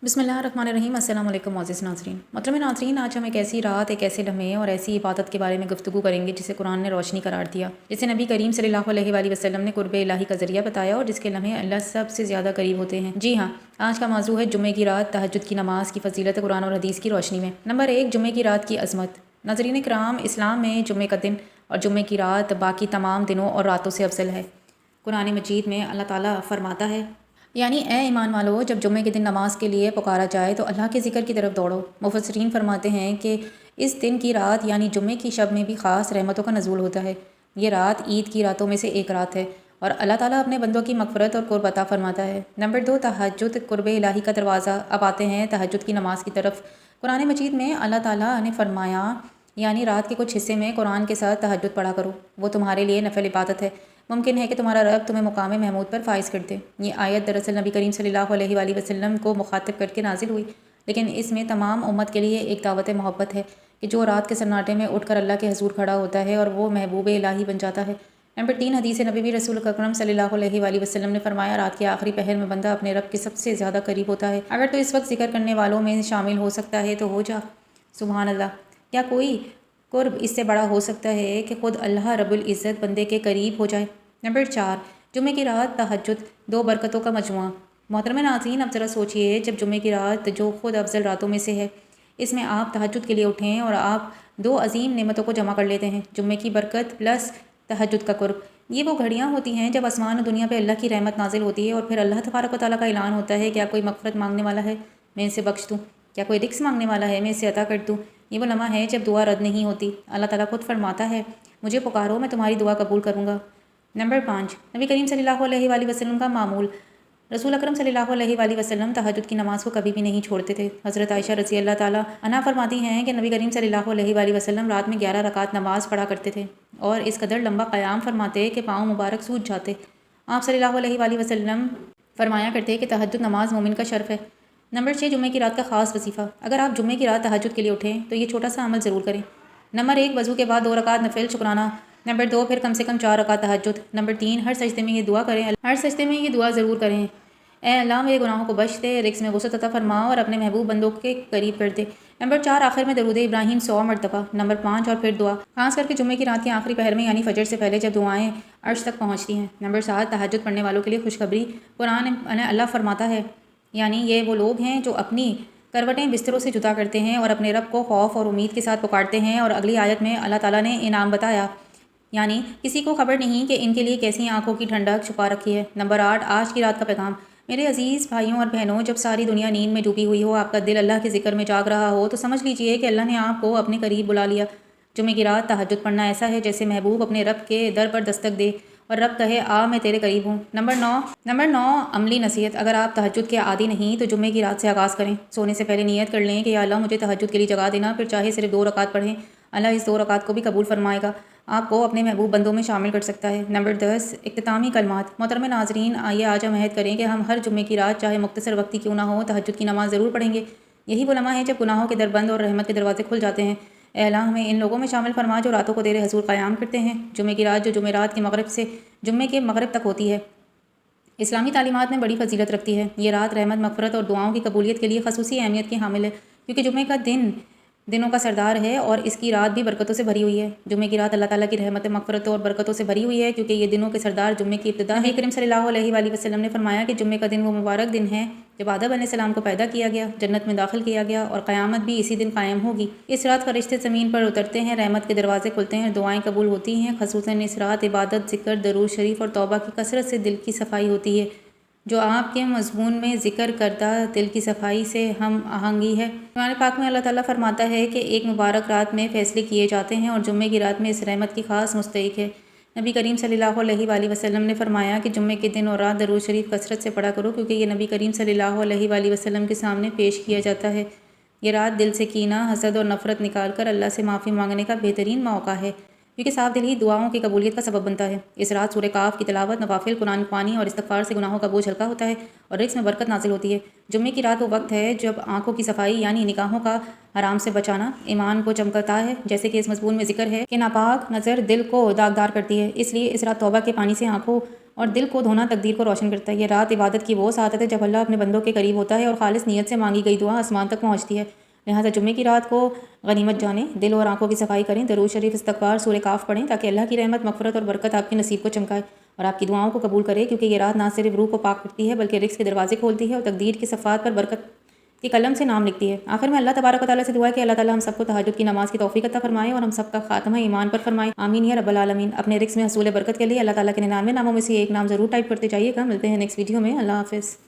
बिस्मिल्लाहिर्रहमानिर्रहीम। अस्सलाम वालेकुम मोअज़्ज़िज़ नाज़रीन। मोहतरम नाज़रीन, आज हम एक ऐसी रात, एक ऐसे लम्हे और ऐसी इबादत के बारे में गुफ्तगू करेंगे जिसे कुरान ने रोशनी करार दिया, जिसे नबी करीम सल्लल्लाहु अलैहि वसल्लम ने कुर्ब इलाही का ज़रिया बताया और जिसके लम्हे अल्लाह सबसे ज़्यादा करीब होते हैं। जी हाँ, आज का मौज़ू है जुम्मे की रात, तहज्जुद की नमाज की फ़जीलत कुरान और हदीस की रोशनी में। नंबर 1, जुम्मे की रात की अज़मत। नाज़रीन किराम, इस्लाम में जुम्मे का दिन और जुम्मे की रात बाकी तमाम दिनों और रातों से अफजल है। कुरान मजीद में अल्लाह ताला फरमाता है, यानी ए ईमान वालो, जब जुम्मे के दिन नमाज के लिए पुकारा जाए तो अल्लाह के ज़िक्र की तरफ दौड़ो। मुफस्सिरीन फरमाते हैं कि इस दिन की रात यानी जुम्मे की शब में भी ख़ास रहमतों का नज़ूल होता है। ये रात ईद की रातों में से एक रात है और अल्लाह ताला अपने बंदों की मग़फ़िरत और क़ुर्ब अता फरमाता है। नंबर 2, तहज्जुद, क़ुर्ब इलाही का दरवाज़ा। अब आते हैं तहज्जुद की नमाज की तरफ। कुरान मजीद में अल्लाह ताला ने फरमाया, यानी रात के कुछ हिस्से में कुरान के साथ तहज्जुद पढ़ा करो, वो तुम्हारे लिए नफल इबादत है। मुमकिन है कि तुम्हारा रब तुम्हें मुकाम महमूद पर फ़ाइज़ कर दे। ये आयत दरअसल नबी करीम सल्लल्लाहु अलैहि वसल्लम को मुखातिब करके नाजिल हुई, लेकिन इसमें तमाम उम्मत के लिए एक दावत मोहब्बत है कि जो रात के सन्नाटे में उठकर अल्लाह के हज़ूर खड़ा होता है और वो महबूब इलाही बन जाता है। नंबर 3, हदीस नबी रसूल अकरम सल्लल्लाहु अलैहि वसल्लम ने फरमाया, रात के आखिरी पहर में बंदा अपने रब के सबसे ज़्यादा करीब होता है। अगर तो इस वक्त जिक्र करने वालों में शामिल हो सकता है तो हो जा। सुभान अल्लाह। क्या कोई कुर्ब इससे बड़ा हो सकता है कि ख़ुद अल्लाह रब्बुल इज़्ज़त बंदे के करीब हो जाए। नंबर 4, जुम्मे की रात, तहज्जुद, 2 बरकतों का मजमुआ। मोहतरम नाज़रीन, अब ज़रा सोचिए, जब जुम्मे की रात जो ख़ुद अफजल रातों में से है, इसमें आप तहज्जुद के लिए उठें और आप 2 अजीम नेमतों को जमा कर लेते हैं, जुम्मे की बरकत प्लस तहज्जुद का कुर्ब। ये वो घड़ियाँ होती हैं जब आसमान और दुनिया पे अल्लाह की रहमत नाजिल होती है और फिर अल्लाह तबारक व तआला का ऐलान होता है, क्या कोई मग़फ़िरत मांगने वाला है, मैं इसे बख्श दूँ। क्या कोई रिस्क मांगने वाला है, मैं इसे अता कर दूँ। ये वो लम्हा है जब दुआ रद्द नहीं होती। अल्लाह ताला खुद फरमाता है, मुझे पुकारो, मैं तुम्हारी दुआ कबूल करूँगा। नंबर 5, नबी करीम सल्लल्लाहु अलैहि वसल्लम का मामूल। रसूल अकरम सल्लल्लाहु अलैहि वसल्लम तहज्जुद की नमाज को कभी भी नहीं छोड़ते थे। हज़रत आयशा रज़ी अल्लाह ताला अन्हा फरमाती हैं कि नबी करीम सल्लल्लाहु अलैहि वसल्लम रात में 11 रकात नमाज पढ़ा करते थे और इस कदर लंबा क़याम फरमाते कि पाँव मुबारक सूज जाते। आप सल्लल्लाहु अलैहि वसल्लम फरमाया करते कि तहज्जुद नमाज मोमिन का शर्फ़ है। नंबर 6, जुम्मे की रात का ख़ास वजीफ़ा। अगर आप जुम्मे की रात तहज्जुद के लिए उठें तो ये छोटा सा अमल ज़रूर करें। नंबर 1, वज़ू के बाद 2 रकात नफिल शुक्राना। नंबर 2, फिर कम से कम 4 रकात तहज्जुद। नंबर 3, हर सजदे में ये दुआ करें, हर सजदे में ये दुआ ज़रूर करें, ऐ अल्लाह मेरे गुनाहों को बख्श दे, रिज़्क़ में वसअत अता फरमा और अपने महबूब बंदों के करीब कर दे। नंबर 4, आखिर में दरूद इब्राहीम 100 मरतबा। नंबर 5, और फिर दुआ, खास करके जुम्मे की रात के आखिरी पहर में यानी फजर से पहले जब दुआएं अर्श तक पहुँचती हैं। नंबर 7, तहज्जुद पढ़ने वालों के लिए खुशखबरी। कुरान अल्लाह फरमाता है, यानी ये वो लोग हैं जो अपनी करवटें बिस्तरों से जुदा करते हैं और अपने रब को खौफ और उम्मीद के साथ पुकारते हैं। और अगली आयत में अल्लाह ताला ने इनाम बताया, यानी किसी को खबर नहीं कि इनके लिए कैसी आंखों की ठंडक छुपा रखी है। नंबर 8, आज की रात का पैगाम। मेरे अजीज़ भाइयों और बहनों, जब सारी दुनिया नींद में डूबी हुई हो, आपका दिल अल्लाह के ज़िक्र में जाग रहा हो, तो समझ लीजिए कि अल्लाह ने आपको अपने करीब बुला लिया। जुम्मे की रात तहज्जुद पढ़ना ऐसा है जैसे महबूब अपने रब के दर पर दस्तक दे और रब कहे, आ मैं तेरे करीब हूँ। नंबर 9, अमली नसीहत। अगर आप तहज्जुद के आदी नहीं तो जुम्मे की रात से आगाज़ करें। सोने से पहले नियत कर लें कि या अल्लाह मुझे तहज्जुद के लिए जगा देना, फिर चाहे सिर्फ 2 रकात पढ़ें, अल्लाह इस 2 रकात को भी कबूल फरमाएगा, आपको अपने महबूब बंदों में शामिल कर सकता है। नंबर 10, इख्तितामी कलमात। मोहतरम नाज़रीन, आइए आज हम अहद करें कि हम हर जुम्मे की रात, चाहे मुख्तसर वक्ती क्यों ना हो, तहज्जुद की नमाज़ ज़रूर पढ़ेंगे। यही वो लम्हा है जब गुनाहों के दर बंद और रहमत के दरवाजे खुल जाते हैं। ऐ अल्लाह हमें इन लोगों में शामिल फरमा जो रातों को तेरे हज़ूर क़याम करते हैं। जुम्मे की रात जो जुमेरात के मगरिब से जुम्मे के मगरिब तक होती है, इस्लामी तालीमात में बड़ी फजीलत रखती है। ये रात रहमत, मग़फ़िरत और दुआओं की कबूलियत के लिए खसूसी अहमियत की हामिल है, क्योंकि जुम्मे का दिन दिनों का सरदार है और इसकी रात भी बरकतों से भरी हुई है। जुम्मे की रात अल्लाह ताला की रहमत, मग़फ़िरत और बरकतों से भरी हुई है, क्योंकि ये दिनों के सरदार जुम्मे की इब्तिदा है। करीम सल्लल्लाहु अलैहि वसल्लम ने फरमाया कि जुम्मे का दिन वो मुबारक दिन है जब आदम अलैहिस्सलाम को पैदा किया गया, जन्नत में दाखिल किया गया और क़यामत भी इसी दिन कायम होगी। इस रात फरिश्ते ज़मीन पर उतरते हैं, रहमत के दरवाजे खुलते हैं, दुआएँ कबूल होती हैं। ख़ुसूसन इस रात इबादत, ज़िक्र, दरूद शरीफ और तौबा की कसरत से दिल की सफाई होती है, जो आपके मज़मून में ज़िक्र करता दिल की सफाई से हम आहंगी है। कुरान पाक में अल्लाह ताला फरमाता है कि एक मुबारक रात में फ़ैसले किए जाते हैं और जुम्मे की रात में इस रहमत की ख़ास मुस्तहिक़ है। नबी करीम सल्लल्लाहु अलैहि वसल्लम ने फरमाया कि जुम्मे के दिन और रात दरूद शरीफ कसरत से पढ़ा करो, क्योंकि ये नबी करीम सल्लल्लाहु अलैहि वसल्लम के सामने पेश किया जाता है। ये रात दिल से कीना, हसद और नफ़रत निकाल कर अल्लाह से माफ़ी मांगने का बेहतरीन मौका है, क्योंकि साफ दिल ही दुआओं की कबूलियत का सबब बनता है। इस रात सूरह काफ की तिलावत, नवाफिल, कुरान पानी और इस्तिग़फ़ार से गुनाहों का बोझ हल्का होता है और रिज़्क़ में बरकत नाज़िल होती है। जुम्मे की रात वो वक्त है जब आँखों की सफाई यानी निगाहों का हराम से बचाना ईमान को चमकता है, जैसे कि इस मज़मून में जिक्र है कि नापाक नज़र दिल को दागदार करती है। इसलिए इस रात तौबा के पानी से आँखों اور دل کو دھونا تقدیر کو روشن کرتا ہے۔ یہ رات عبادت کی وہ سعادت ہے جب اللہ اپنے بندوں کے قریب ہوتا ہے اور خالص نیت سے مانگی گئی دعا آسمان تک پہنچتی ہے۔ لہٰذا جمعے کی رات کو غنیمت جانیں، دل اور آنکھوں کی صفائی کریں، درود شریف استغفار سورہ کاف پڑھیں تاکہ اللہ کی رحمت مغفرت اور برکت آپ کے نصیب کو چمکائے اور آپ کی دعاؤں کو قبول کرے، کیونکہ یہ رات نہ صرف روح کو پاک کرتی ہے بلکہ رزق کے دروازے کھولتی ہے اور تقدیر کی صفحات پر برکت کے قلم سے نام لکھتی ہے۔ آخر میں اللہ تبارک و تعالیٰ سے دعا ہے کہ اللہ تعالیٰ ہم سب کو تہجد کی نماز کی توفیق عطا فرمائے اور ہم سب کا خاتمہ ایمان پر فرمائے، آمین یا رب العالمین۔ اپنے رزق میں حصول برکت کے لیے اللہ تعالیٰ کے 99 ناموں میں سے ایک نام ضرور ٹائپ کرتے جائیے گا۔ ملتے ہیں نیکسٹ ویڈیو میں، اللہ حافظ۔